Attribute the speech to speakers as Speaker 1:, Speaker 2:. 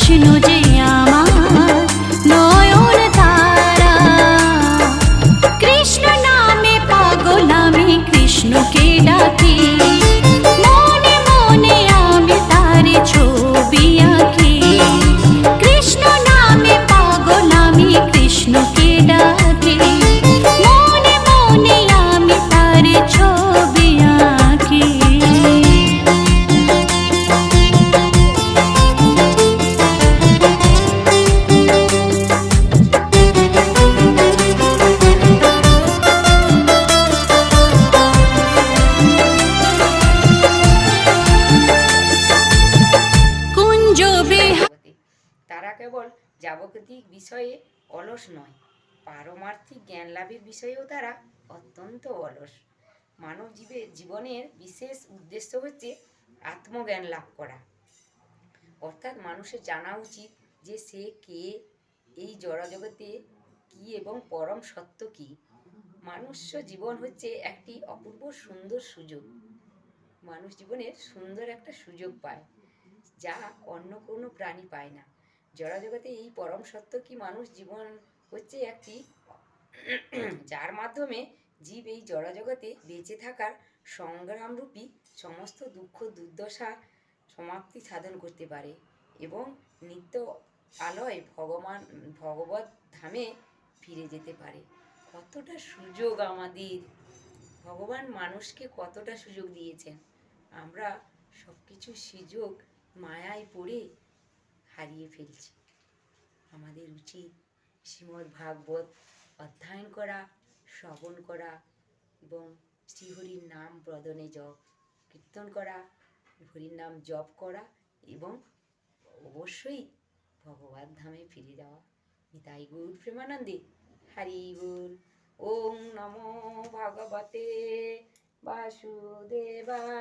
Speaker 1: কৃষ্ণ যে আমার নয়ন তারা। কৃষ্ণ নামে পাগল আমি, কৃষ্ণকে ডাকি, মনে মনে আমি তারে ছবি আঁকি। কৃষ্ণ নামে পাগল আমি, কৃষ্ণকে ডাকি, মনে মনে আমি তারে ছবি আঁকি।
Speaker 2: তারা কেবল জাগতিক বিষয়ে অলস নয়, পারমার্থিক জ্ঞান লাভের বিষয়েও তারা অত্যন্ত অলস। মানব জীবনের বিশেষ উদ্দেশ্য হচ্ছে আত্মজ্ঞান লাভ করা, অর্থাৎ মানুষের জানা উচিত যে সে কে, এই জড়জগতে কি এবং পরম সত্য কি। মানুষ্য জীবন হচ্ছে একটি অপূর্ব সুন্দর সুযোগ। মানুষ জীবনের সুন্দর একটা সুযোগ পায়, যা অন্য কোনো প্রাণী পায় না। জড়জগতে এই পরম সত্য কি মানুষ জীবন হচ্ছে একটি যার মাধ্যমে জীব এই জড়জগতে বেঁচে থাকার সংগ্রামরূপী সমস্ত দুঃখ দুর্দশা সমাপ্তি সাধন করতে পারে এবং নিত্য আলয় ভগবত ধামে ফিরে যেতে পারে। কতটা সুযোগ আমাদের! ভগবান মানুষকে কতটা সুযোগ দিয়েছেন, আমরা সব কিছু সুযোগ মায়ায় পড়ে হারিয়ে ফেলছি। আমাদের উচিত শ্রীমদ্ ভাগবত অধ্যয়ন করা, শ্রবণ করা এবং শ্রীহরির নাম প্রদনে জপ কীর্তন করা, হরির নাম জপ করা এবং অবশ্যই ভগবত ধামে ফিরে যাওয়া। নিতাই গৌর প্রেমানন্দে হরি বল। ওম নমো ভগবতে বাসুদেবায়।